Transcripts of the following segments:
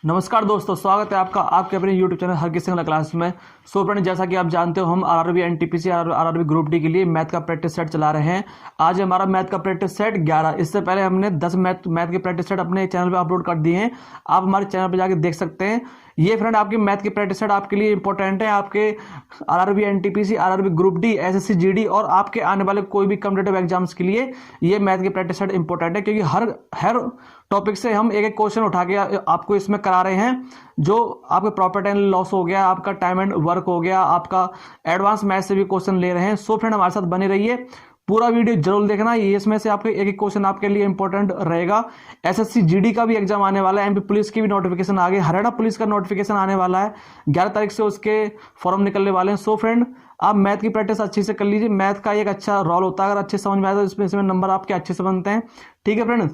नमस्कार दोस्तों, स्वागत है आपका आपके अपने YouTube चैनल हर किसी क्लास में। सो फ्रेंड, जैसा कि आप जानते हो हम RRB NTPC RRB group D के लिए मैथ का प्रैक्टिस सेट चला रहे हैं। आज हमारा मैथ का प्रैक्टिस सेट 11। इससे पहले हमने 10 मैथ के प्रैक्टिस सेट अपने चैनल पे अपलोड कर दिए हैं। आप हमारे चैनल पे जाके देख सकते हैं। ये फ्रेंड आपकी मैथ की प्रैक्टिस सेट आपके लिए इंपॉर्टेंट है। आपके RRB NTPC RRB group D SSC GD और आपके आने वाले कोई भी कॉम्पिटिटिव एग्जाम्स के लिए ये मैथ की प्रैक्टिस सेट इंपॉर्टेंट है, क्योंकि हर टॉपिक से हम एक एक क्वेश्चन उठा के आपको इसमें करा रहे हैं। जो आपके प्रॉफिट एंड लॉस हो गया, आपका टाइम एंड वर्क हो गया, आपका एडवांस मैथ से भी क्वेश्चन ले रहे हैं। सो फ्रेंड, हमारे साथ बने रहिए, पूरा वीडियो जरूर देखना। ये इसमें से आपके एक एक क्वेश्चन आपके लिए इंपॉर्टेंट रहेगा। एसएससी जीडी का भी एग्जाम आने वाला है, एमपी पुलिस की भी नोटिफिकेशन आ गई, हरियाणा पुलिस का नोटिफिकेशन आने वाला है। 11 तारीख से उसके फॉर्म निकलने वाले हैं। सो फ्रेंड, आप मैथ की प्रैक्टिस अच्छी से कर लीजिए। मैथ का एक अच्छा रोल होता है, अगर अच्छे समझ में आए तो इसमें नंबर आपके अच्छे से बनते हैं। ठीक है फ्रेंड,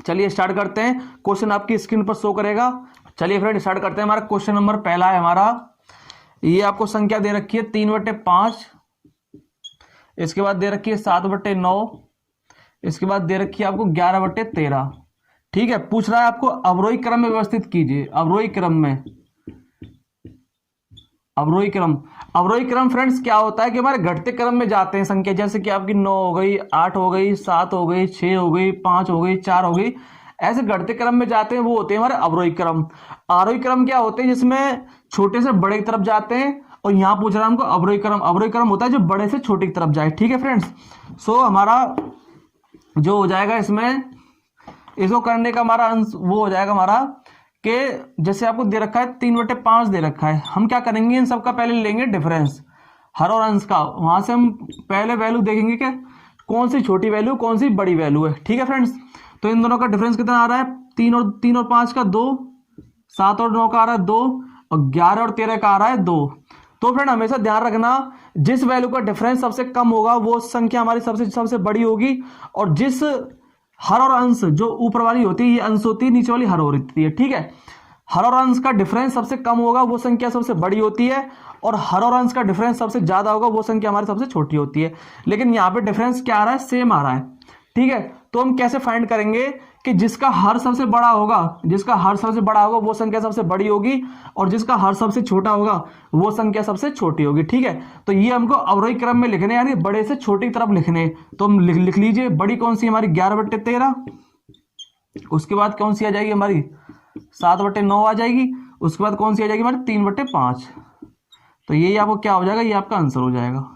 चलिए स्टार्ट करते हैं। क्वेश्चन आपकी स्क्रीन पर शो करेगा। चलिए फ्रेंड स्टार्ट करते हैं। हमारा क्वेश्चन नंबर पहला है हमारा, ये आपको संख्या दे रखी है 3/5, इसके बाद दे रखी है 7/9, इसके बाद दे रखी है आपको 11/13। ठीक है, पूछ रहा है आपको अवरोही क्रम में व्यवस्थित कीजिए। अवरोही क्रम में, अवरोही क्रम फ्रेंड्स क्या होता है कि हमारे घटते क्रम में जाते हैं संख्या। जैसे कि आपकी 9 हो गई, 8 हो गई, 7 हो गई, 6 हो गई, 5 हो गई, 4 हो गई, ऐसे घटते क्रम में जाते हैं, वो होते हैं हमारे अवरोही क्रम। आरोही क्रम क्या होते हैं, जिसमें छोटे से बड़े की तरफ जाते हैं। और यहां पूछ रहा है हमको अवरोही क्रम। अवरोही क्रम होता है जो बड़े से छोटे की तरफ जाए। ठीक है फ्रेंड्स, सो हमारा जो हो जाएगा इसमें, इसको करने का हमारा आंसर वो हो जाएगा हमारा कि जैसे आपको दे रखा है 3/5 दे रखा है, हम क्या करेंगे, इन सबका पहले लेंगे डिफरेंस, हर और अंश का। वहां से हम पहले वैल्यू देखेंगे कि कौन सी छोटी वैल्यू कौन सी बड़ी वैल्यू है। ठीक है फ्रेंड्स, तो इन दोनों का डिफरेंस कितना आ रहा है, 3 और 5 का 2, 7 और 9 का आ रहा है 2, और 11 और 13 का आ रहा है 2। तो फ्रेंड हमेशा ध्यान रखना, जिस वैल्यू का डिफरेंस सबसे कम होगा वो संख्या हमारी सबसे बड़ी होगी। और जिस हर और अंश, जो ऊपर वाली होती है ये अंश होती है, नीचे वाली हर होती है। ठीक है, हर और अंश का डिफरेंस सबसे कम होगा वो संख्या सबसे बड़ी होती है, और हर और अंश का डिफरेंस सबसे ज्यादा होगा वो संख्या हमारी सबसे छोटी होती है। लेकिन यहाँ पे डिफरेंस क्या आ रहा है, सेम आ रहा है। ठीक है, तो हम कैसे फाइंड करेंगे कि जिसका हर सबसे बड़ा होगा, वो संख्या सबसे बड़ी होगी, और जिसका हर सबसे छोटा होगा वो संख्या सबसे छोटी होगी। ठीक है, तो ये हमको अवरोही क्रम में लिखने, यानी बड़े से छोटे की तरफ लिखने। तो हम लिख लीजिए, बड़ी कौन सी हमारी 11/13, उसके बाद कौन सी आ जाएगी हमारी 7/9 आ जाएगी, उसके बाद कौन सी आ जाएगी हमारी 3/5। तो ये आपको क्या हो जाएगा, ये आपका आंसर हो जाएगा।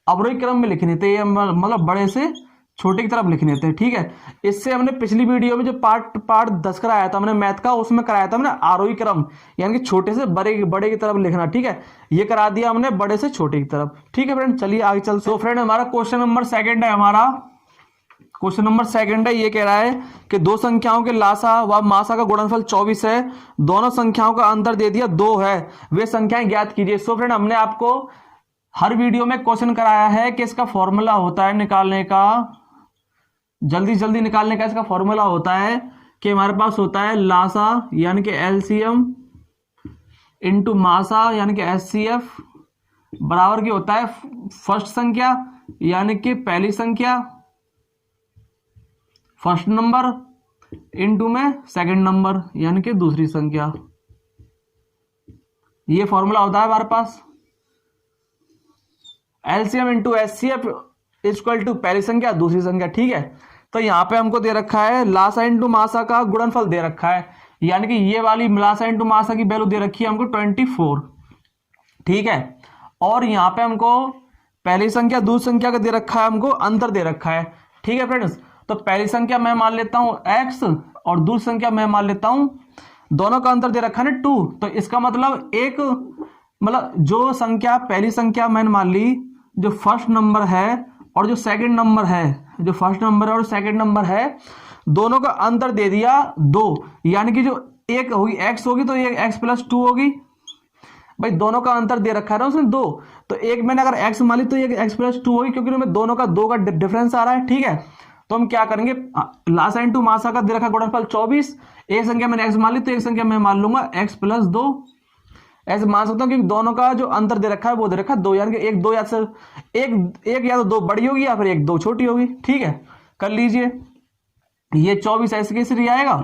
अवरोही क्रम में लिखने थे, ये मतलब बड़े से छोटे की तरफ लिखने थे। ठीक है, इससे हमने पिछली वीडियो में जो पार्ट 10 कराया था हमने मैथ का, उसमें कराया था हमने आरोही क्रम, यानी कि छोटे से बड़े की तरफ लिखना। ठीक है, ये करा दिया हमने बड़े से छोटे की तरफ। ठीक है फ्रेंड, चलिए आगे चलते। तो फ्रेंड हमारा क्वेश्चन नंबर सेकंड है, ये कह रहा है कि दो संख्याओं के लासा व मासा का गुणनफल 24 है, दोनों संख्याओं का अंतर दे दिया 2 है, वे संख्याएं ज्ञात कीजिए। सो फ्रेंड, हमने आपको हर वीडियो में क्वेश्चन कराया है कि इसका फॉर्मूला होता है निकालने का, जल्दी निकालने का इसका फॉर्मूला होता है कि हमारे पास होता है लासा यानी कि एलसीएम इंटू मासा यानी कि एचसीएफ बराबर की होता है फर्स्ट संख्या यानी कि पहली संख्या, फर्स्ट नंबर इंटू में सेकंड नंबर यानी कि दूसरी संख्या। ये फॉर्मूला होता है हमारे पास। LCM into HCF equal to पहली संख्या दूसरी संख्या। ठीक है, तो यहां पे हमको दे रखा है लासा इंटू मासा का गुणनफल दे रखा है, यानी कि ये वाली लासा इंटू मासा की वैल्यू दे रखी है हमको 24। ठीक है, और यहां पे हमको पहली संख्या दूसरी संख्या का दे रखा है, हमको अंतर दे रखा है। ठीक है फ्रेंड्स, तो पहली संख्या मैं मान लेता हूं x और दूसरी संख्या मैं मान लेता हूं, दोनों का अंतर दे रखा है ना 2। तो इसका मतलब जो संख्या पहली संख्या मैंने मान ली, जो फर्स्ट नंबर है और जो सेकंड नंबर है, जो फर्स्ट नंबर और सेकंड नंबर है, दोनों का अंतर दे दिया 2, यानी कि जो एक होगी x होगी तो ये x+2 होगी। भाई दोनों का अंतर दे रखा है ना उसने 2, तो एक मैंने अगर x मान ली तो ये x+2 होगी, क्योंकि उनमें दोनों का 2 का डिफरेंस आ रहा है। ठीक है, तो हम क्या करेंगे, लासा इंटू मासा का दे रखा गुणनफल 24, एक संख्या मैंने x मान ली तो एक संख्या मैं मान लूंगा x+2, ऐसे मान सकता हूं, क्योंकि दोनों का जो अंतर दे रखा है वो दे रखा है 2, यानी कि एक या तो 2 बड़ी होगी या फिर 1 2 छोटी होगी। ठीक है, कर लीजिए, ये 24 ऐसे कैसे आएगा,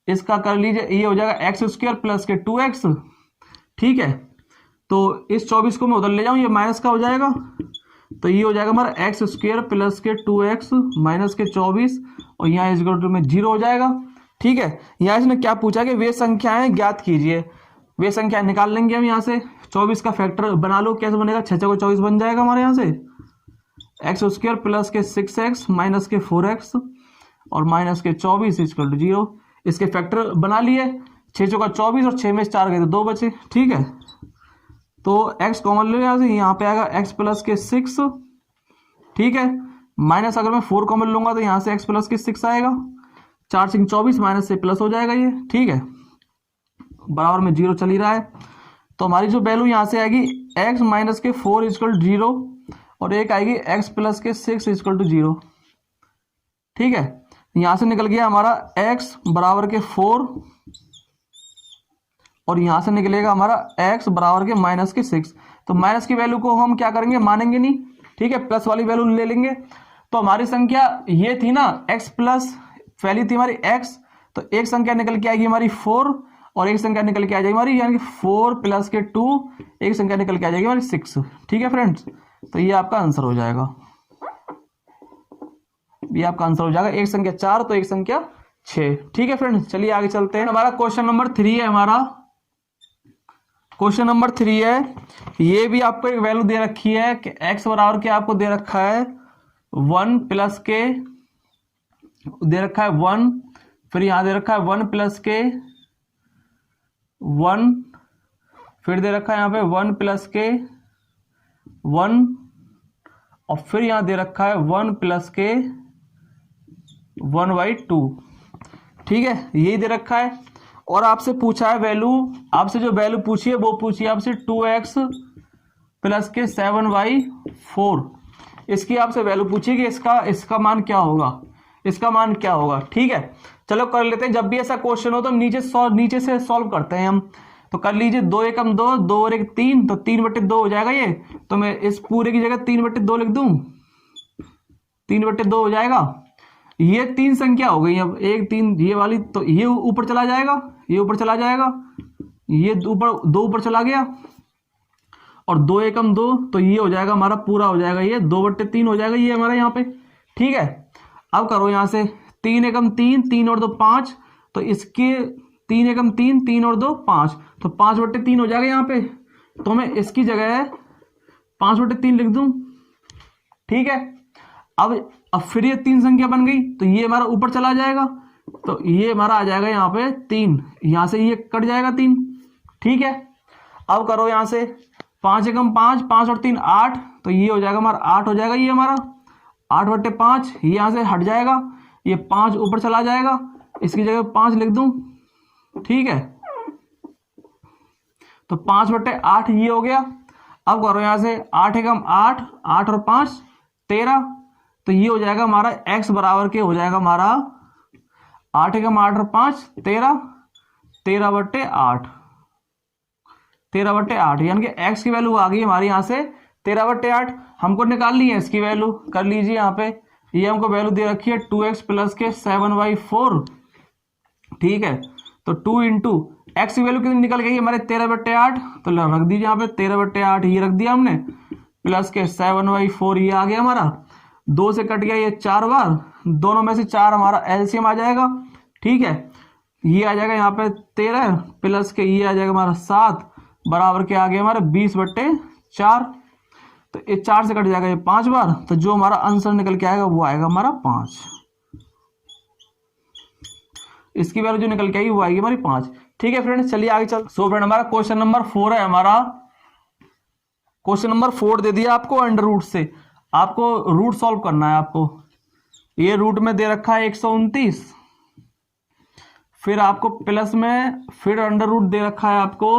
इसका कर लीजिए, ये हो जाएगा एक्स स्क्वायर प्लस के 2x। ठीक है, तो इस 24 को मैं उधर ले जाऊं, ये माइनस का हो जाएगा, तो ये हो जाएगा हमारा एक्स स्क्वायर प्लस के 2x माइनस के 24, और यहाँ इस में 0 हो जाएगा। ठीक है, यहाँ इसने क्या पूछा कि वे संख्याएं ज्ञात कीजिए। वे संख्या निकाल लेंगे हम यहाँ से, 24 का फैक्टर बना लो, कैसे बनेगा, 6 को 24 बन जाएगा हमारे यहाँ से, एक्स स्क्वायर प्लस के 6x माइनस के 4x और माइनस के 24 इक्वल टू 0। इसके फैक्टर बना लिए, 6 का 24 और 6 में 4 गए तो 2 बचे। ठीक है, तो x कॉमन ले यहाँ से, यहाँ पे आएगा x प्लस के 6। ठीक है, माइनस अगर मैं 4 कॉमन लूंगा तो यहाँ से x प्लस के 6 आएगा, 4 6 24 माइनस से प्लस हो जाएगा ये। ठीक है, बराबर में 0 चल ही रहा है, तो हमारी जो वैल्यू यहाँ से आएगी x माइनस के 4 इक्वल 0 और एक आएगी x प्लस के 6 इक्वल टू 0। ठीक है, यहां से निकल गया हमारा x बराबर के 4 और यहां से निकलेगा हमारा x बराबर के माइनस के 6। तो माइनस की वैल्यू को हम क्या करेंगे, मानेंगे नहीं। ठीक है, प्लस वाली वैल्यू ले लेंगे। तो हमारी संख्या ये थी ना, x प्लस पहली थी हमारी x, तो एक संख्या निकल के आएगी हमारी 4 और एक संख्या निकल के आ जाएगी हमारी, यानी कि 4 प्लस के 2, एक संख्या निकल के आ जाएगी हमारी 6। ठीक है फ्रेंड्स, तो ये आपका आंसर हो जाएगा, ये आपका आंसर हो जाएगा। एक संख्या 4 तो एक संख्या 6। ठीक है फ्रेंड्स, चलिए आगे चलते हैं। हमारा क्वेश्चन नंबर 3 है, हमारा क्वेश्चन नंबर 3 है। ये भी आपको एक वैल्यू दे रखी है कि x बराबर के आपको दे रखा है 1 प्लस के, दे रखा है 1, फिर यहां दे रखा है 1 प्लस के 1, फिर दे रखा है यहाँ पे 1 प्लस के 1 और फिर यहां दे रखा है 1 प्लस के 1/2। ठीक है, यही दे रखा है और आपसे पूछा है वैल्यू, आपसे जो वैल्यू पूछी है वो पूछी है आपसे 2x प्लस के 7/4। इसकी आपसे वैल्यू पूछी कि इसका मान क्या होगा, इसका मान क्या होगा। ठीक है, चलो कर लेते हैं। जब भी ऐसा क्वेश्चन हो तो हम नीचे से सॉल्व करते हैं हम। तो कर लीजिए, 2 एकम 2, 2 और 1 3, तो 3/2 हो जाएगा ये। तो मैं इस पूरे की जगह 3/2 लिख दूं, 3/2 हो जाएगा। ये 3 संख्या हो गई, अब 1 3 ये वाली, तो ये ऊपर चला जाएगा, ये ऊपर चला जाएगा, ये ऊपर 2 ऊपर चला गया और 2 एकम 2, तो ये हो जाएगा हमारा पूरा हो जाएगा, ये 2/3 हो जाएगा ये हमारा यहाँ पे। ठीक है, अब करो यहाँ से 3 एकम 3, 3 और 2 5, तो इसके 3 एकम 3, 3 और 2 5, तो 5/3 हो जाएगा यहाँ पे। तो मैं इसकी जगह 5/3 लिख दूं। ठीक है, अब फिर ये 3 संख्या बन गई, तो ये हमारा ऊपर चला जाएगा, तो ये हमारा आ जाएगा यहाँ पे 3, यहां से ये कट जाएगा 3। ठीक है, अब करो यहाँ से 5 एकम 5, 5 और 3 8, तो ये हो जाएगा हमारा 8 हो जाएगा ये हमारा, 8/5, ये यहां से हट जाएगा, ये 5 ऊपर चला जाएगा, इसकी जगह 5 लिख दूं। ठीक है, तो 5/8 ये हो गया। अब करो यहां से 8 एकम 8, 8 और 5 13, तो ये हो जाएगा हमारा x बराबर के हो जाएगा हमारा 8 एकम 8 और 5 13, 13/8, 13/8, यानी कि x की वैल्यू आ गई हमारी यहाँ से 13/8। हमको निकालनी है इसकी वैल्यू, कर लीजिए यहाँ पे, ये हमको वैल्यू दे रखी है 2x प्लस के 7/4। ठीक है, तो 2 इंटू एक्स की वैल्यू कितनी निकल गई हमारे 13/8, तो रख दीजिए यहाँ पे 13/8, ये रख दिया हमने, प्लस के 7/4 ये आ गया हमारा, 2 से कट गया ये 4 बार, दोनों में से 4 हमारा एलसीएम आ जाएगा। ठीक है, ये आ जाएगा यहाँ पे 13 प्लस के ये आ जाएगा हमारा 7 बराबर के आ गया हमारा 20/4, तो ये 4 से कट जाएगा ये 5 बार, तो जो हमारा आंसर निकल के आएगा वो आएगा हमारा 5। इसकी वैल्यू जो निकल के आएगी वो आएगी हमारी 5। ठीक है फ्रेंड्स, चलिए आगे चल। सो फ्रेंड हमारा क्वेश्चन नंबर 4 है, हमारा क्वेश्चन नंबर 4 दे दिया आपको अंडर रूट से, आपको रूट सॉल्व करना है। आपको ये रूट में दे रखा है 129, फिर आपको प्लस में फिर अंडर रूट दे रखा है आपको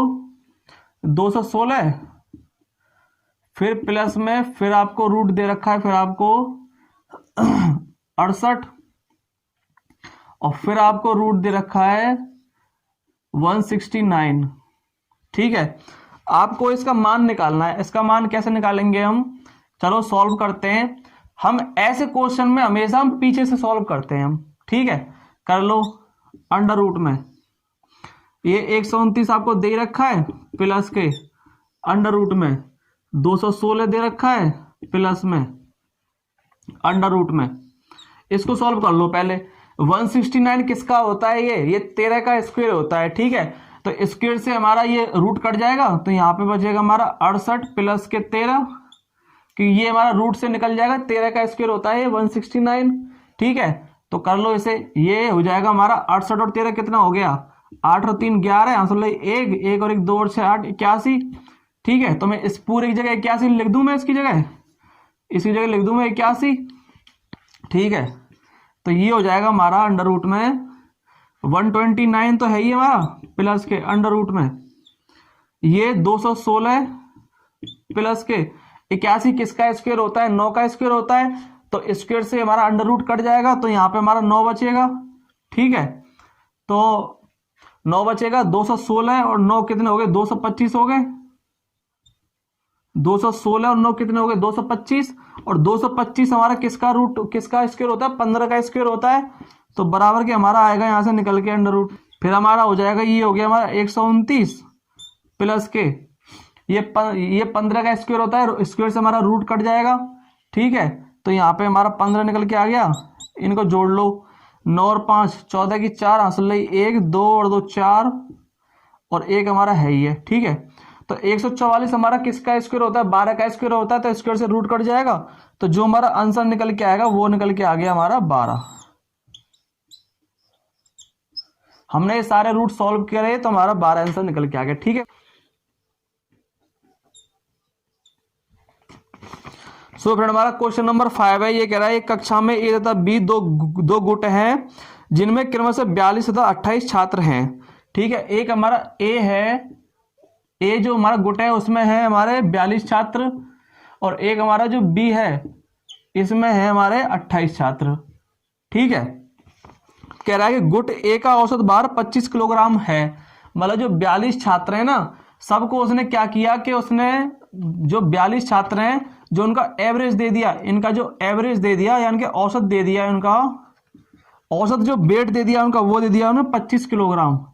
216, फिर प्लस में फिर आपको रूट दे रखा है फिर आपको 68 और फिर आपको रूट दे रखा है 169। ठीक है, आपको इसका मान निकालना है। इसका मान कैसे निकालेंगे हम, चलो सॉल्व करते हैं। हम ऐसे क्वेश्चन में हमेशा हम पीछे से सॉल्व करते हैं हम। ठीक है, कर लो, अंडर रूट में, ये 129 आपको दे रखा है प्लस के अंडर रूट में, 216 दे रखा है प्लस में अंडर रूट में। इसको सॉल्व कर लो पहले। 169 किसका होता है? ये 13 का स्क्वायर होता है, ठीक है। तो स्क्वायर से हमारा ये रूट कट जाएगा, तो यहाँ पे बचेगा हमारा 68 प्लस के 13, कि ये हमारा रूट से निकल जाएगा, 13 का स्क्वायर होता है 169, ठीक है। तो कर लो इसे, ये हो जाएगा हमारा 68 और 13 कितना हो गया? 8 और 3 11, आंसर लाई 1 और 1 2 और 6 8 81, ठीक है। तो मैं इस पूरे की जगह 81 लिख दूं, मैं इसकी जगह लिख दूं मैं 81, ठीक है। तो ये हो जाएगा हमारा अंडर रूट में 129 तो है ही हमारा प्लस के अंडर रूट में, ये 216 प्लस के 81 किसका स्क्वायर होता है? 9 का स्क्वायर होता है। तो स्क्वायर से हमारा अंडर रूट कट जाएगा, तो यहाँ पे हमारा 9 बचेगा, ठीक है। तो 9 बचेगा, 216 और 9 कितने हो गए? 225 हो गए। 216 और 9 कितने हो गए? 225, और 225 हमारा किसका स्क्वायर होता है? 15 का स्क्वायर होता है। तो बराबर के हमारा आएगा यहां से निकल के अंडर रूट, फिर हमारा हो जाएगा, ये हो गया हमारा 129 प्लस के ये 15 का स्क्वायर होता है, स्क्वायर से हमारा रूट कट जाएगा, ठीक है। तो यहाँ पे हमारा 15 निकल के आ गया, इनको जोड़ लो, 9 और 5 14 की 4, हासिल लाई 1 2 और 2 4 और 1 हमारा है ही है, ठीक है। तो 144 हमारा किसका स्क्वायर होता है? 12 का स्क्वायर होता है, तो स्क्वायर से रूट कट जाएगा, तो जो हमारा आंसर निकल के आएगा वो निकल के आ गया हमारा 12। हमने ये सारे रूट सॉल्व करे तो हमारा 12 आंसर निकल के आ गया, ठीक है। सो फ्रेंड हमारा क्वेश्चन नंबर 5 है, ये कह रहा है एक कक्षा में ए तथा बी दो गुट हैं जिनमें क्रमशः 42 तथा 28 छात्र हैं, ठीक है। एक हमारा ए है, ए जो हमारा गुट है उसमें है हमारे 42 छात्र, और एक हमारा जो बी है इसमें है हमारे 28 छात्र, ठीक है। कह रहा है कि गुट ए का औसत भार 25 किलोग्राम है। मतलब जो 42 छात्र हैं ना, सबको उसने क्या किया कि उसने जो 42 छात्र हैं जो उनका एवरेज दे दिया, इनका जो एवरेज दे दिया यानी कि औसत दे दिया, उनका औसत जो वेट दे दिया उनका, वो दे दिया उन्होंने 25 किलोग्राम,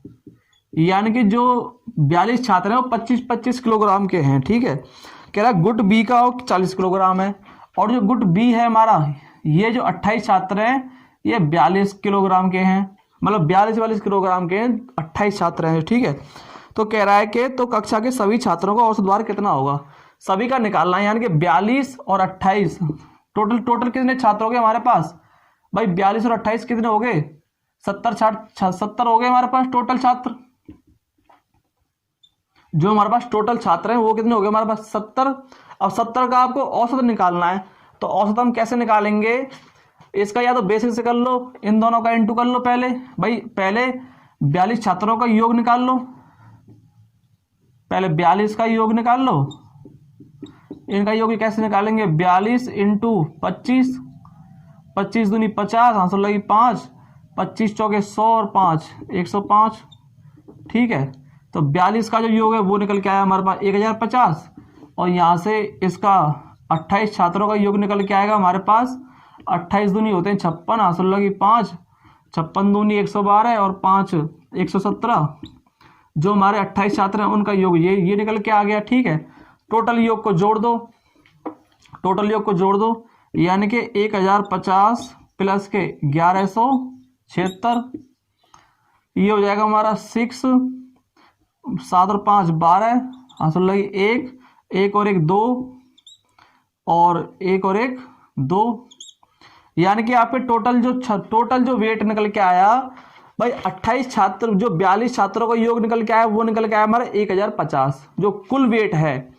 यानी कि जो 42 छात्र हैं वो 25-25 किलोग्राम के हैं, ठीक है। कह रहा है गुट बी का 40 किलोग्राम है, और जो गुट बी है हमारा, ये जो 28 छात्र हैं ये 42 किलोग्राम के हैं, मतलब 42 किलोग्राम के 28 छात्र हैं, ठीक है। तो कह रहा है कि तो कक्षा के सभी छात्रों का औसत भार कितना होगा? सभी का निकालना है, यानी कि 42 और 28 टोटल कितने छात्र हो गए हमारे पास? भाई 42 और 28 कितने हो गए? 70 हो गए हमारे पास टोटल छात्र। जो हमारे पास टोटल छात्र हैं वो कितने हो गए हमारे पास? 70। अब 70 का आपको औसत निकालना है, तो औसत हम कैसे निकालेंगे? इसका या तो बेसिक से कर लो, इन दोनों का इंटू कर लो पहले। भाई पहले 42 छात्रों का योग निकाल लो, पहले 42 का योग निकाल लो। इनका योग कैसे निकालेंगे? 42 इंटू 25, 25 दूनी 50, आंसर लगी 5, 25 चौके 100 और 5 105, ठीक है। तो 42 का जो योग है वो निकल के आया हमारे पास 1050, और यहाँ से इसका 28 छात्रों का योग निकल के आएगा हमारे पास 28 दूनी होते हैं 56, आंसर लगी 5, 56 दूनी 112 और 5 117। जो हमारे 28 छात्र हैं उनका योग ये निकल के आ गया, ठीक है। टोटल योग को जोड़ दो, यानी कि 1050 प्लस के 1176, ये हो जाएगा हमारा 6, 7 और 5 12, आंसर लगी 1 और 1 2 और 1 और 1 2, यानी कि आपके टोटल जो वेट निकल के आया भाई 28 छात्र, जो 42 छात्रों का योग निकल के आया वो निकल के आया हमारा 1050। जो कुल वेट है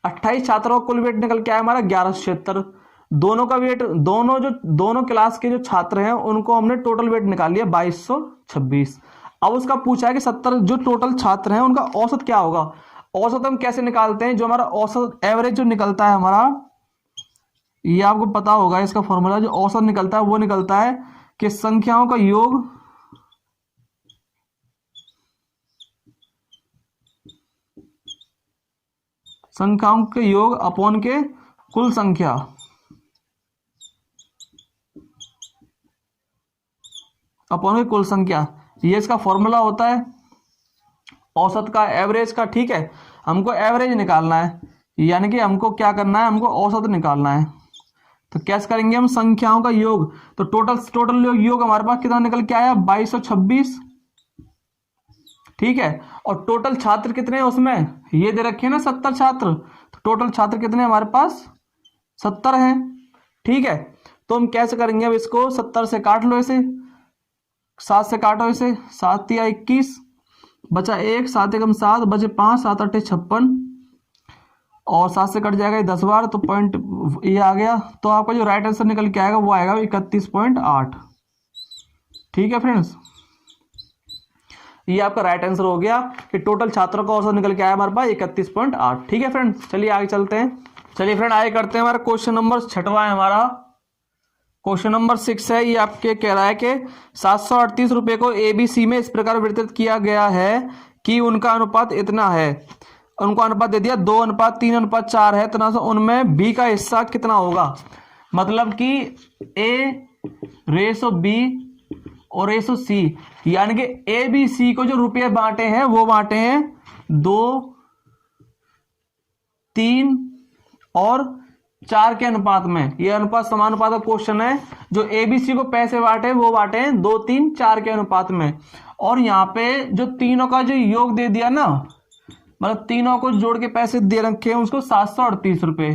28 छात्रों का कुल वेट निकल के आया हमारा 1176। दोनों का वेट, दोनों क्लास के जो छात्र हैं उनको हमने टोटल वेट निकाल लिया 2226। अब उसका पूछा है कि 70 जो टोटल छात्र हैं उनका औसत क्या होगा? औसत हम कैसे निकालते हैं? जो हमारा औसत एवरेज जो निकलता है हमारा, ये आपको पता होगा इसका फॉर्मूला, जो औसत निकलता है वो निकलता है कि संख्याओं का योग अपॉन के कुल संख्या, अपॉन के कुल संख्या, ये इसका फॉर्मूला होता है औसत का, एवरेज का। ठीक है, हमको एवरेज निकालना है, यानी कि हमको क्या करना है, हमको औसत निकालना है। तो कैसे करेंगे हम, संख्याओं का योग। तो टोटल योग हमारे पास कितना निकल के आया, 2226। ठीक है, और टोटल छात्र कितने हैं उसमें, ये दे रखे हैं ना 70 छात्र। तो टोटल छात्र कितने हमारे पास, 70 हैं। ठीक है, तो हम कैसे करेंगे, अब इसको 70 से काट लो, इसे 7 से काटो, इसे 7 या 21, बचा 1, 7 एकम 7, बचे 5, 7 8 56, और 7 से कट जाएगा ये 10 बार, तो पॉइंट ये आ गया। तो आपका जो राइट आंसर निकल के आएगा वो आएगा 31.8। ठीक है फ्रेंड्स, ये आपका राइट आंसर हो गया कि टोटल छात्रों का औसत निकल के आया हमारे पास 31.8। ठीक है फ्रेंड्स, चलिए आगे चलते हैं। चलिए फ्रेंड आगे करते हैं, हमारा क्वेश्चन नंबर 6वां है हमारा। क्वेश्चन नंबर 6 है, ये आपके कह रहा है कि 738 रुपए को ABC में इस प्रकार वितरित किया गया है कि उनका अनुपात इतना है। उनको अनुपात दे दिया 2:3:4 है, तो ना उनमें B का हिस्सा कितना होगा। मतलब कि A/B और A/C, यानी कि ABC को जो रुपये बांटे हैं वो बांटे हैं 2, 3 और 4 के अनुपात में। ये अनुपात समानुपात का क्वेश्चन है। जो ABC को पैसे बांटे वो बांटे हैं 2, 3, 4 के अनुपात में। और यहाँ पे जो तीनों का जो योग दे दिया ना, मतलब तीनों को जोड़ के पैसे दे रखे हैं उसको 738 रुपए।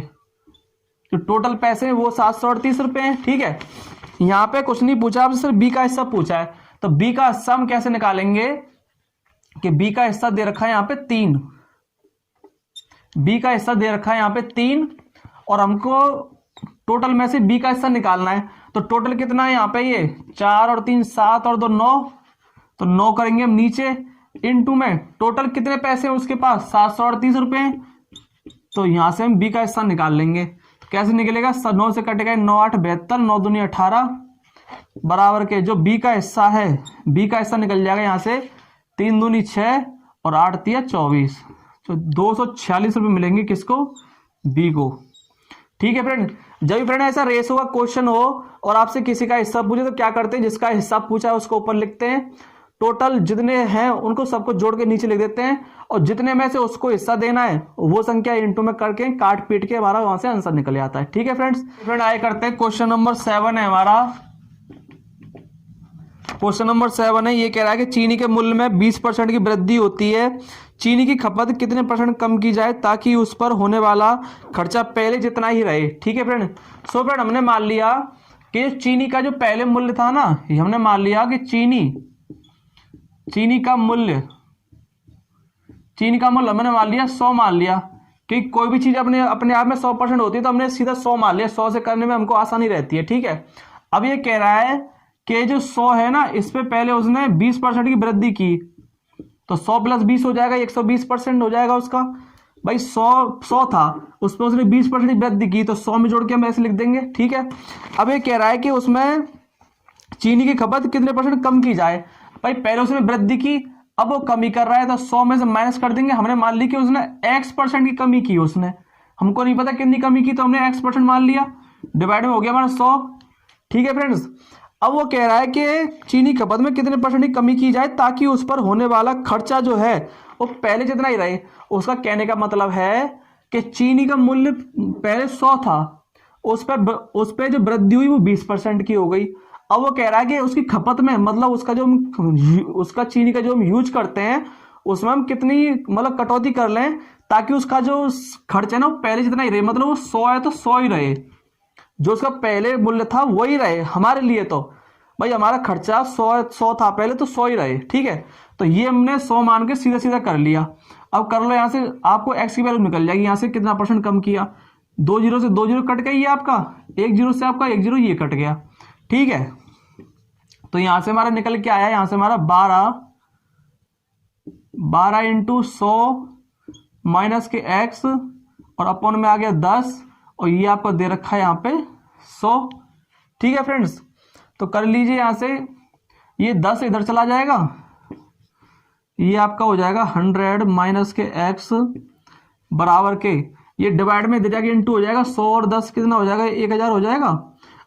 जो टोटल पैसे हैं वो 738 रुपए हैं। ठीक है, यहाँ पे कुछ नहीं पूछा, आपसे सिर्फ B का हिस्सा पूछा है। तो B का हिस्सा हम कैसे निकालेंगे कि B का हिस्सा दे रखा है यहाँ पे 3, B का हिस्सा दे रखा है यहाँ पे 3, और हमको टोटल में से B का हिस्सा निकालना है। तो टोटल कितना है यहाँ पे, ये 4 और 3 7 और 2 9, तो 9 करेंगे हम नीचे, इनटू में टोटल कितने पैसे हैं उसके पास 738 रुपए। तो यहां से हम B का हिस्सा निकाल लेंगे। तो कैसे निकलेगा, 9 से कटेगा 9 8 72, 9 दूनी 18, बराबर के जो B का हिस्सा है, B का हिस्सा निकल जाएगा यहाँ से 3 दूनी 6 और 8 तिया 24। तो 246 रुपये मिलेंगे किसको, B को। ठीक है फ्रेंड, जब भी फ्रेंड ऐसा रेशो का क्वेश्चन हो और आपसे किसी का हिस्सा पूछे तो क्या करते हैं, जिसका हिस्सा पूछा है उसको ऊपर लिखते हैं, टोटल जितने हैं उनको सबको जोड़ के नीचे लिख देते हैं, और जितने में से उसको हिस्सा देना है वो संख्या इंटू में करके काट पीट के हमारा वहां से आंसर निकल जाता है। ठीक है फ्रेंड आए करते हैं क्वेश्चन नंबर 7 है हमारा। क्वेश्चन नंबर 7 है, ये कह रहा है कि चीनी के मूल्य में 20% की वृद्धि होती है, चीनी की खपत कितने % कम की जाए ताकि उस पर होने वाला खर्चा पहले जितना ही रहे। ठीक है फ्रेंड, सो फ्रेंड हमने मान लिया कि चीनी का जो पहले मूल्य था ना, ये हमने मान लिया कि चीनी का मूल्य हमने मान लिया 100 मान लिया, कि कोई भी चीज अपने आप में 100% होती है तो हमने सीधा 100 मान लिया, 100 से करने में हमको आसानी रहती है। ठीक है, अब ये कह रहा है कि जो 100 है ना, इस पे पहले उसने 20% की वृद्धि की, तो 100 + 20 हो जाएगा 120% हो जाएगा उसका। भाई 100 था, उस पर उसने 20% की वृद्धि की, तो 100 में जोड़ के हम ऐसे लिख देंगे। ठीक है, अब ये कह रहा है कि उसमें चीनी की खपत कितने % कम की जाए। भाई पहले उसने वृद्धि की, अब वो कमी कर रहा है, तो 100 में से माइनस कर देंगे। हमने मान ली कि उसने X% की कमी की, उसने, हमको नहीं पता कितनी कमी की, तो हमने X% मान लिया, डिवाइड में हो गया हमारा 100। ठीक है फ्रेंड्स, अब वो कह रहा है कि चीनी खपत में कितने % की कमी की जाए ताकि उस पर होने वाला खर्चा जो है वो पहले जितना ही रहे। उसका कहने का मतलब है कि चीनी का मूल्य पहले 100 था, उस पर जो वृद्धि हुई वो 20% की हो गई। अब वो कह रहा है कि उसकी खपत में, मतलब उसका चीनी का जो हम यूज करते हैं उसमें हम कितनी मतलब कटौती कर लें ताकि उसका जो खर्च है ना वो पहले जितना ही रहे। मतलब वो 100 है तो 100 ही रहे, जो उसका पहले मूल्य था वही रहे हमारे लिए। तो भाई हमारा खर्चा 100 था पहले, तो 100 ही रहे। ठीक है, तो ये हमने 100 मान के सीधा सीधा कर लिया। अब कर लो, यहाँ से आपको x की वैल्यू निकल जाएगी, यहाँ से कितना % कम किया, 2 0 से 2 0 कट गया, ये आपका 1 0 से आपका 1 0 ये कट गया। ठीक है, तो यहां से हमारा निकल के आया, यहां से हमारा 12 इंटू 100 माइनस के x और अपन में आ गया 10, और ये आपको दे रखा है यहाँ पे 100। ठीक है फ्रेंड्स, तो कर लीजिए, यहां से ये 10 इधर चला जाएगा, ये आपका हो जाएगा 100 माइनस के x बराबर के, ये डिवाइड में दे जाएगा, इंटू हो जाएगा 100 और 10 कितना हो जाएगा, 1000 हो जाएगा,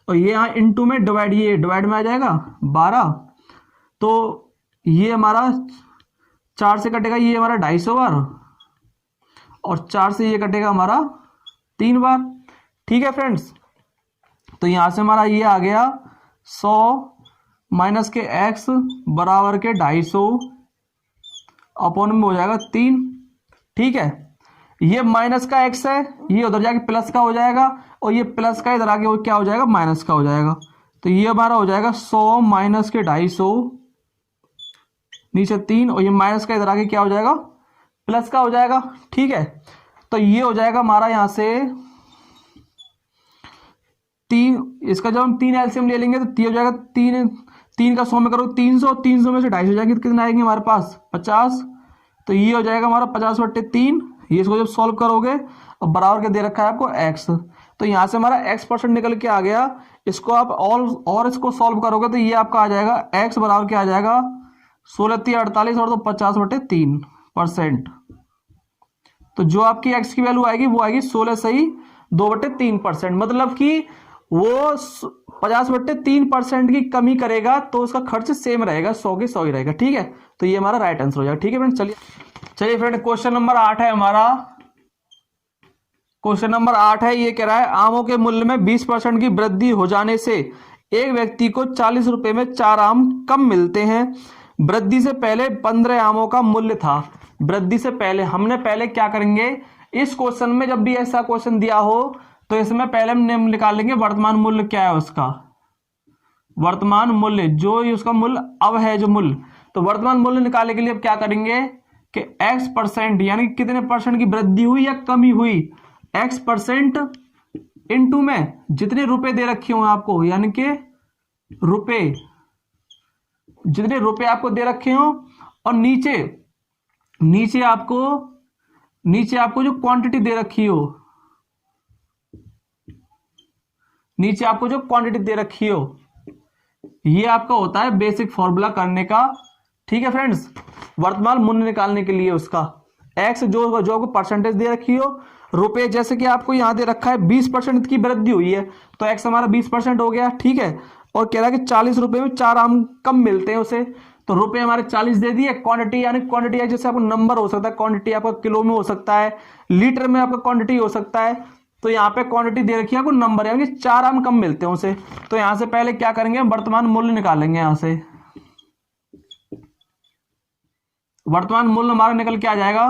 और ये यहाँ इंटू में डिवाइड, ये डिवाइड में आ जाएगा 12। तो ये हमारा 4 से कटेगा ये हमारा 250 बार, और 4 से ये कटेगा हमारा 3 बार। ठीक है फ्रेंड्स, तो यहां से हमारा ये आ गया 100 माइनस के x बराबर के 250 अपॉन में हो जाएगा 3। ठीक है, ये माइनस का x है, ये उधर जाके प्लस का हो जाएगा, और ये प्लस का इधर आके वो क्या हो जाएगा, माइनस का हो जाएगा। तो ये हमारा हो जाएगा 100 माइनस के 250 नीचे 3, और ये माइनस का इधर आके क्या हो जाएगा, प्लस का हो जाएगा। ठीक है, तो ये हो जाएगा हमारा यहां से 3, इसका जब हम 3 एलसीएम ले लेंगे तो ये हो जाएगा 3 का 100 में करो 300, 300 में से 250 हो जाएगी तो कितने आएंगे हमारे पास 50। तो ये हो जाएगा हमारा 50/3। ये इसको जब सॉल्व करोगे और बराबर के दे रखा है आपको x, तो यहाँ से हमारा x% निकल के आ गया। इसको आप और इसको सॉल्व करोगे तो ये आपका आ जाएगा x बराबर क्या आ जाएगा 16×3 = 48 और तो 50/3%। तो जो आपकी x की वैल्यू आएगी वो आएगी 16 सही 2/3%। मतलब कि वो 50/3% की कमी करेगा तो उसका खर्च सेम रहेगा, 100 के 100 ही रहेगा। ठीक है, तो ये हमारा राइट आंसर हो जाएगा। ठीक है फ्रेंड, चलिए फ्रेंड, क्वेश्चन नंबर 8 है हमारा। क्वेश्चन नंबर 8 है, ये कह रहा है आमों के मूल्य में 20% की वृद्धि हो जाने से एक व्यक्ति को 40 रुपए में 4 आम कम मिलते हैं। वृद्धि से पहले 15 आमों का मूल्य था। वृद्धि से पहले हमने पहले क्या करेंगे, इस क्वेश्चन में जब भी ऐसा क्वेश्चन दिया हो तो इसमें पहले हम निकाल लेंगे वर्तमान मूल्य क्या है उसका, वर्तमान मूल्य जो ही उसका मूल्य अब है जो मूल्य। तो वर्तमान मूल्य निकालने के लिए अब क्या करेंगे कि x% यानी कितने परसेंट की वृद्धि हुई या कमी हुई, x% इनटू में जितने रुपए दे रखे हो आपको, यानी कि रुपए जितने रुपए आपको दे रखे हो, और नीचे आपको जो क्वांटिटी दे रखी हो, नीचे आपको जो क्वांटिटी दे रखी हो, ये आपका होता है बेसिक फॉर्मूला करने का। ठीक है फ्रेंड्स, वर्तमान मूल्य निकालने के लिए उसका x जो आपको परसेंटेज दे रखी हो, रुपए जैसे कि आपको यहां दे रखा है 20% की वृद्धि हुई है तो x हमारा 20% हो गया। ठीक है, और कह रहा है कि 40 रुपए में 4 आम कम मिलते हैं उसे, तो रुपए हमारे 40 दे दिए। क्वांटिटी यानी क्वांटिटी है जैसे आपको नंबर हो सकता है, क्वांटिटी आपका किलो में हो सकता है, लीटर में आपका क्वांटिटी हो सकता है। तो यहाँ पे क्वांटिटी दे रखी है आपको नंबर, यानी 4 आम कम मिलते हैं उसे। तो यहां से पहले क्या करेंगे, वर्तमान मूल्य निकालेंगे। यहां से वर्तमान मूल्य हमारा निकल के आ जाएगा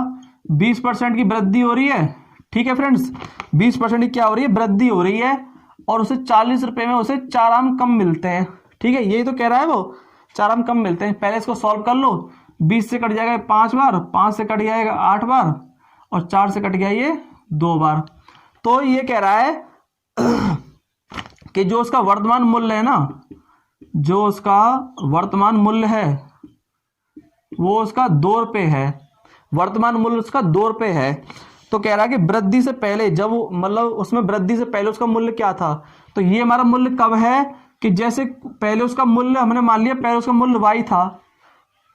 20% की वृद्धि हो रही है। ठीक है फ्रेंड्स, 20% की क्या हो रही है, वृद्धि हो रही है, और उसे 40 रुपए में उसे 4 आम कम मिलते हैं। ठीक है, यही तो कह रहा है वो, 4 आम कम मिलते हैं। पहले इसको सॉल्व कर लो, 20 से कट जाएगा 5 बार, 5 से कट जाएगा 8 बार, और 4 से कट गया ये 2 बार। तो ये कह रहा है कि जो उसका वर्तमान मूल्य है ना, जो उसका वर्तमान मूल्य है वो उसका 2 रुपए है, वर्तमान मूल्य उसका 2 रुपए है। तो कह रहा है कि वृद्धि से पहले जब मतलब उसमें वृद्धि से पहले उसका मूल्य क्या था, तो ये हमारा मूल्य कब है कि जैसे पहले उसका मूल्य हमने मान लिया, पहले उसका मूल्य y था,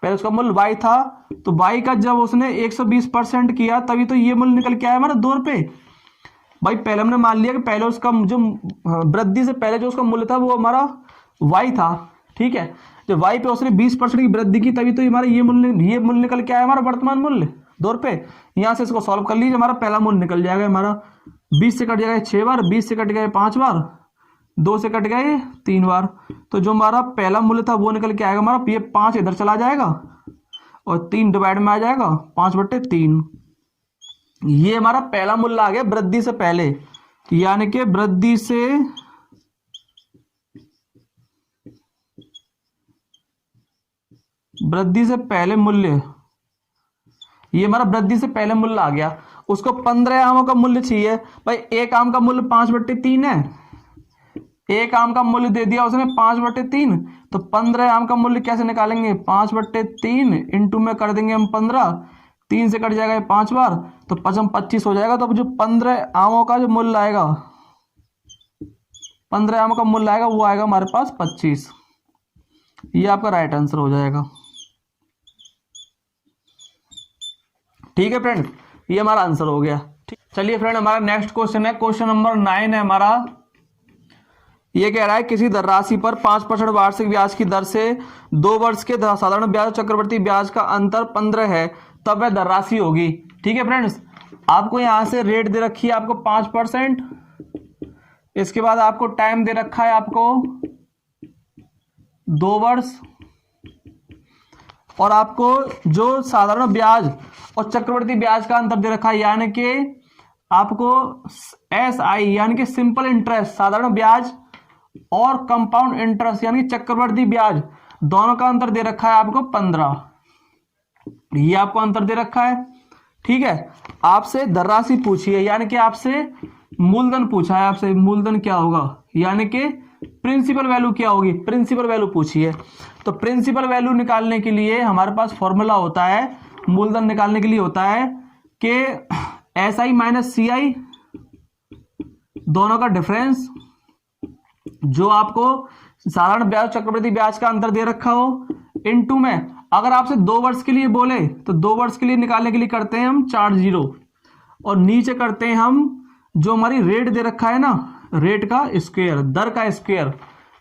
पहले उसका मूल्य y था, तो y का जब उसने 120% किया तभी तो ये मूल्य निकल के आया हमारा 2 रुपए। भाई पहले हमने मान लिया कि पहले उसका जो वृद्धि से पहले जो उसका मूल्य था वो हमारा y था। ठीक है, जब y पे उसने 20% की वृद्धि की तभी तो हमारा ये मूल्य निकल के आया हमारा वर्तमान मूल्य 2 रुपए। यहां से इसको सॉल्व कर लीजिए, हमारा पहला मूल्य निकल जाएगा हमारा 20 से कट जाएगा 6 बार, 20 से कट गए 5 बार, 2 से कट गए 3 बार। तो जो हमारा पहला मूल्य था वो निकल के आएगा हमारा, ये 5 इधर चला जाएगा और 3 डिवाइड में आ जाएगा 5/3। ये हमारा पहला मूल्य आ गया वृद्धि से पहले, यानी कि वृद्धि से पहले मूल्य, ये हमारा वृद्धि से पहले मूल्य आ गया। उसको 15 आमों का मूल्य चाहिए। भाई एक आम का मूल्य 5/3 है, एक आम का मूल्य दे दिया उसने 5/3, तो 15 आम का मूल्य कैसे निकालेंगे, 5/3 इंटू में कर देंगे हम 15, 3 से कट जाएगा 5 बार, तो 25 हो जाएगा। तो अब जो 15 आमों का जो मूल्य आएगा, 15 आमों का मूल्य आएगा वो आएगा हमारे पास 25। ये आपका राइट आंसर हो जाएगा। ठीक है फ्रेंड, ये हमारा आंसर हो गया। चलिए फ्रेंड, हमारा नेक्स्ट क्वेश्चन है, क्वेश्चन नंबर 9 है हमारा। ये कह रहा है किसी धनराशि पर 5% वार्षिक ब्याज की दर से 2 वर्ष के साधारण ब्याज और चक्रवर्ती ब्याज का अंतर 15 है, तब वह धनराशि होगी। ठीक है फ्रेंड्स, आपको यहां से रेट दे रखी है आपको 5%, इसके बाद आपको टाइम दे रखा है आपको 2 वर्ष, और आपको जो साधारण ब्याज और चक्रवर्ती ब्याज का अंतर दे रखा है, यानी कि आपको SI यानी कि सिंपल इंटरेस्ट साधारण ब्याज और कंपाउंड इंटरेस्ट यानी कि चक्रवर्ती ब्याज दोनों का अंतर दे रखा है आपको 15। ये आपको अंतर दे रखा है। ठीक है, आपसे धनराशि पूछी है, यानी कि आपसे मूलधन पूछा है, आपसे मूलधन क्या होगा, यानी कि प्रिंसिपल वैल्यू क्या होगी, प्रिंसिपल वैल्यू पूछी है। तो प्रिंसिपल वैल्यू निकालने के लिए हमारे पास फॉर्मूला होता है, मूलधन निकालने के लिए होता है कि SI माइनस CI दोनों का डिफरेंस, जो आपको साधारण ब्याज चक्रवृद्धि ब्याज का अंतर दे रखा हो, इनटू में अगर आपसे 2 वर्ष के लिए बोले तो 2 वर्ष के लिए निकालने के लिए करते हैं हम 4 जीरो, और नीचे करते हैं हम जो हमारी रेट दे रखा है ना, रेट का स्क्वायर, दर का स्क्वायर,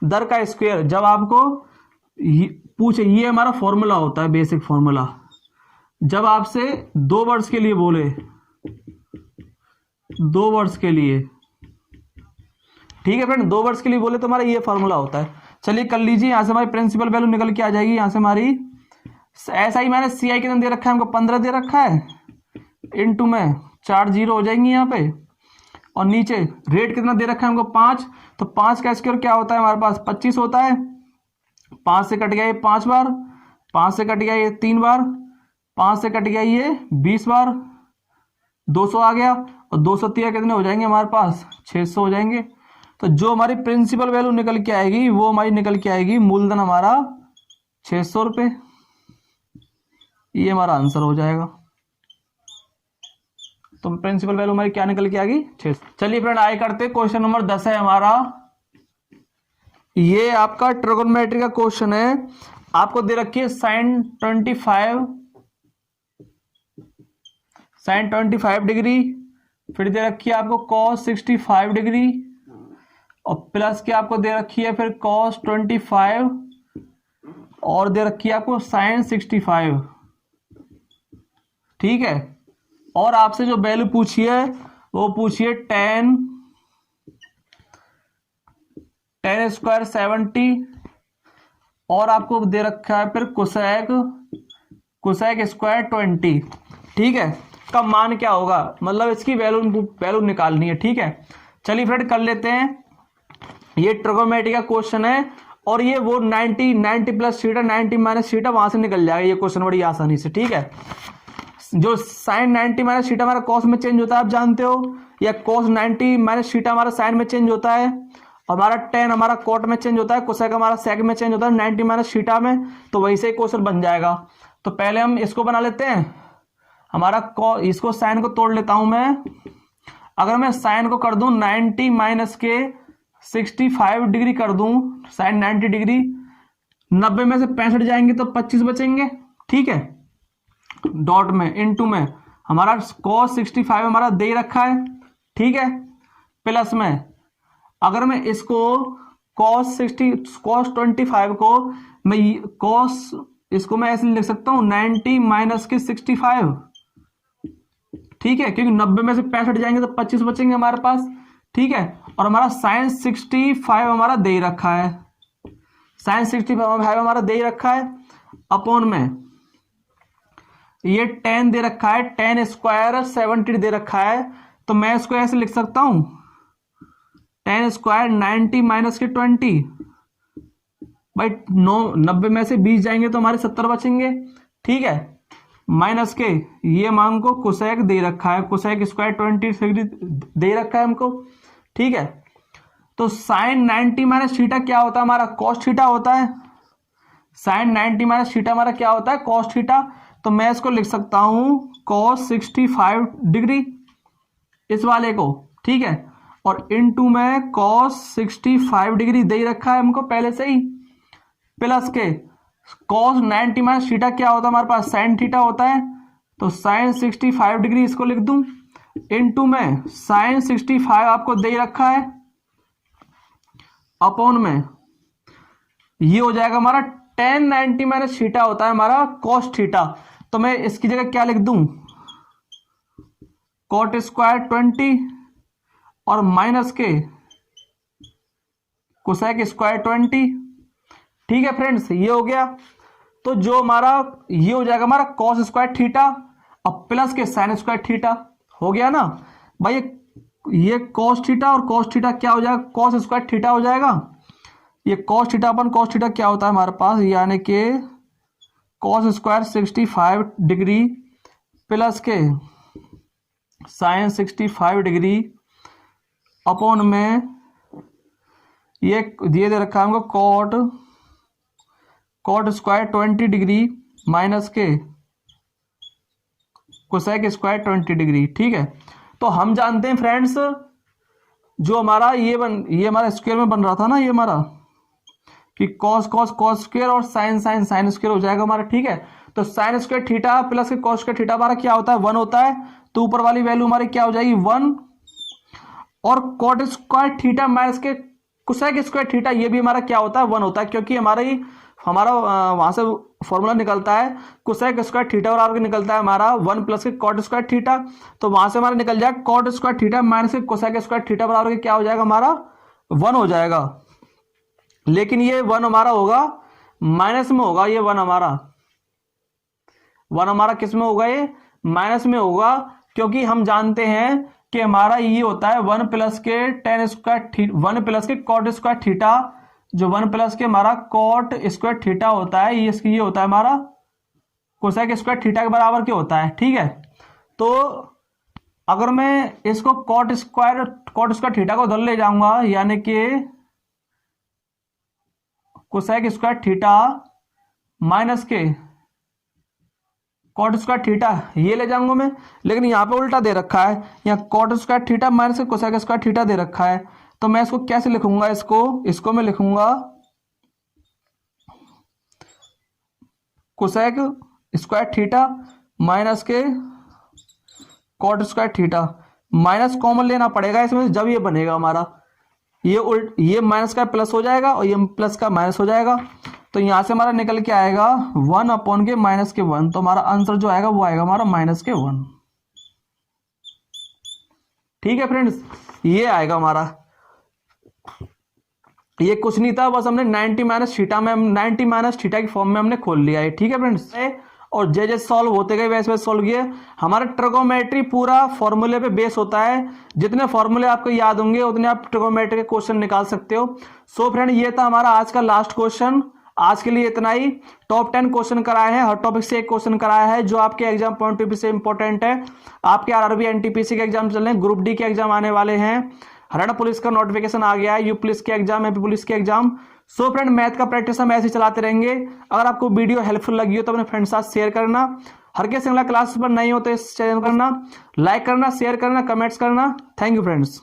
दर का स्क्वायर। जब आपको पूछे, ये हमारा फॉर्मूला होता है, बेसिक फॉर्मूला। जब आपसे 2 वर्ष के लिए बोले, 2 वर्ष के लिए, ठीक है फ्रेंड, 2 वर्ष के लिए बोले तो हमारा ये फॉर्मूला होता है। चलिए कर लीजिए, यहां से हमारी प्रिंसिपल वैल्यू निकल के आ जाएगी। यहां से हमारी SI माइनस CI कितना दे रखा है हमको, 15 दे रखा है, इनटू में 4 जीरो हो जाएंगी यहाँ पे, और नीचे रेट कितना दे रखा है हमको 5, तो 5 का स्क्वायर क्या होता है हमारे पास 25 होता है। 5 से कट गया ये 5 बार, 5 से कट गया ये 3 बार, 5 से कट गया ये 20 बार, 200 आ गया, और 230 कितने हो जाएंगे हमारे पास 600 हो जाएंगे। तो जो हमारी प्रिंसिपल वैल्यू निकल के आएगी वो हमारी निकल के आएगी मूलधन हमारा 600 रुपये। ये हमारा आंसर हो जाएगा। तो प्रिंसिपल वैल्यू हमारी क्या निकल के आ गई 600। चलिए फ्रेंड आगे करते, क्वेश्चन नंबर 10 है हमारा। ये आपका ट्रिगोनोमेट्री का क्वेश्चन है। आपको दे रखी है sin 25 डिग्री, फिर दे रखी है आपको cos 65 डिग्री, और प्लस की आपको दे रखी है फिर cos 25, और दे रखी है आपको sin 65। ठीक है, और आपसे जो वैल्यू पूछी है वो पूछी है tan स्क्वायर 70, और आपको दे रखा है फिर कोसेक स्क्वायर 20। ठीक है, का मान क्या होगा, मतलब इसकी वैल्यू निकालनी है। ठीक है, चलिए फ्रेंड कर लेते हैं। ये ट्रिगोनोमेट्री का क्वेश्चन है, और ये वो 90 प्लस थीटा 90 माइनस थीटा वहां से निकल जाएगा ये क्वेश्चन बड़ी आसानी से। ठीक है, जो साइन 90 माइनस थीटा हमारा कॉस में चेंज होता है आप जानते हो, या कॉस 90 माइनस थीटा हमारा साइन में चेंज होता है, और हमारा टेन हमारा कोट में चेंज होता है, कोसेक हमारा सेक में चेंज होता है 90 माइनस थीटा में। तो वही से क्वेश्चन बन जाएगा। तो पहले हम इसको बना लेते हैं, हमारा इसको साइन को तोड़ लेता हूं मैं। अगर मैं साइन को कर दूं 90 माइनस के 65 डिग्री कर दूं, साइन 90 डिग्री, 90 में से 65 जाएंगे तो 25 बचेंगे। ठीक है, डॉट में इनटू में हमारा cos 65 हमारा दे रखा है। ठीक है, प्लस में अगर मैं इसको cos 25 को मैं इसको मैं ऐसे लिख सकता हूं 90 माइनस के 65। ठीक है, क्योंकि 90 में से 65 जाएंगे तो 25 बचेंगे हमारे पास। ठीक है, और हमारा साइन 65 हमारा दे रखा है, साइन 65 हमारा दे रखा है, अपॉन में ये 10 दे रखा है, 10 स्क्वायर 70 दे रखा है। तो मैं इसको ऐसे लिख सकता हूं 10 स्क्वायर 90 माइनस के 20 भाई 90 में से 20 जाएंगे तो हमारे 70 बचेंगे। ठीक है, माइनस के ये मान को कोसेक दे रखा है, कोसेक स्क्वायर 20 दे रखा है हमको। ठीक है, तो साइन 90 माइनस थीटा क्या होता है हमारा कॉस थीटा होता है। साइन 90 माइनस थीटा हमारा क्या होता है कॉस थीटा। तो मैं इसको लिख सकता हूं cos 65 डिग्री इस वाले को। ठीक है, और इनटू में cos 65 डिग्री दे रखा है हमको पहले से ही, प्लस के cos 90 माइनस थीटा क्या होता है हमारे पास साइन थीटा होता है। तो साइन 65 डिग्री इसको लिख दूं, इनटू में साइन 65 आपको दे रखा है, अपॉन में ये हो जाएगा हमारा tan 90 माइनस थीटा होता है हमारा cos थीटा। तो मैं इसकी जगह क्या लिख दूं, cot स्क्वायर 20 और माइनस के कोसेक स्क्वायर 20। ठीक है फ्रेंड्स, ये हो गया। तो जो हमारा ये हो जाएगा हमारा cos स्क्वायर थीटा और प्लस के साइन स्क्वायर थीटा। हो गया ना भाई, ये cos थीटा और cos थीटा क्या हो जाएगा, cos स्क्वायर थीटा हो जाएगा। ये cos थीटा अपन cos थीटा क्या होता है हमारे पास, यानी कि cos स्क्वायर 65 डिग्री प्लस के साइन 65 डिग्री अपॉन में ये दिए दे रखा है हमको cot स्क्वायर 20 डिग्री माइनस के कोसेक स्क्वायर 20 डिग्री। ठीक है, तो हम जानते हैं फ्रेंड्स, जो हमारा ये हमारा स्क्वायर में बन रहा था ना, ये हमारा कि cos स्क्वायर और साइन स्क्वायर हो जाएगा हमारा। ठीक है, तो साइन स्क्वायर थीटा प्लस के cos स्क्वायर थीटा हमारा क्या होता है, 1 होता है। तो ऊपर वाली वैल्यू हमारी क्या हो जाएगी, 1। और cot स्क्वायर थीटा माइनस के कोसेक स्क्वायर थीटा ये भी हमारा क्या होता है, 1 होता है, क्योंकि हमारा वहां से फॉर्मूला निकलता है कोसेक स्क्वायर थीटा बराबर निकलता है हमारा 1 प्लस के cot स्क्वायर थीटा। तो वहां से हमारा निकल जाएगा cot स्क्वायर थीटा माइनस के कोसेक स्क्वायर थीटा बराबर क्या हो जाएगा हमारा 1 हो जाएगा। लेकिन ये 1 हमारा होगा माइनस में होगा, ये 1 हमारा किस में होगा, ये माइनस में होगा, क्योंकि हम जानते हैं कि हमारा ये होता है 1 प्लस के tan स्क्वायर 1 प्लस के cot स्क्वायर थीटा, जो 1 प्लस के हमारा cot स्क्वायर थीटा होता है, ये होता है हमारा कोसेक स्क्वायर थीटा के बराबर क्या होता है। ठीक है, तो अगर मैं इसको cot स्क्वायर थीटा को उधर ले जाऊंगा, यानी कि कोसेक स्क्वायर थीटा माइनस के cot स्क्वायर थीटा ये ले जाऊंगा मैं, लेकिन यहाँ पे उल्टा दे रखा है, यहाँ cot स्क्वायर थीटा माइनस के कोसेक स्क्वायर थीटा दे रखा है। तो मैं इसको कैसे लिखूंगा, इसको मैं लिखूंगा कोसेक स्क्वायर थीटा माइनस के cot square theta. Minus common लेना पड़ेगा इसमें, जब ये बनेगा हमारा ये माइनस का प्लस हो जाएगा और ये प्लस का माइनस हो जाएगा। तो यहां से हमारा निकल के आएगा 1 अपॉन के माइनस के 1। तो हमारा आंसर जो आएगा वो आएगा हमारा माइनस के 1। ठीक है फ्रेंड्स, ये आएगा हमारा, ये कुछ नहीं था, बस हमने 90 माइनस थीटा की फॉर्म में हमने खोल लिया है। ठीक है फ्रेंड्स, और जैसे सॉल्व होते गए वैसे वैसे सॉल्व किए। हमारा ट्रिगोनोमेट्री पूरा फॉर्मूले पे बेस होता है, जितने फॉर्मूले आपको याद होंगे उतने आप ट्रिगोनोमेट्री के क्वेश्चन निकाल सकते हो। सो फ्रेंड, ये था हमारा आज का लास्ट क्वेश्चन। आज के लिए इतना ही। टॉप 10 क्वेश्चन कराए हैं, हर टॉपिक से एक क्वेश्चन कराया है, जो आपके एग्जाम पॉइंट ऑफ व्यू से इंपॉर्टेंट है। आपके आरआरबी एनटीपीसी के एग्जाम चल रहे हैं, ग्रुप डी के एग्जाम आने वाले हैं, हरियाणा पुलिस का नोटिफिकेशन आ गया है, यूपी पुलिस के एग्जाम, एमपी पुलिस के एग्जाम। सो फ्रेंड, मैथ का प्रैक्टिस हम ऐसे चलाते रहेंगे। अगर आपको वीडियो हेल्पफुल लगी हो तो अपने फ्रेंड साथ शेयर करना। हर के सिंगला क्लास पर नहीं हो तो इस चैनल करना, लाइक करना, शेयर करना, कमेंट्स करना। Thank you friends.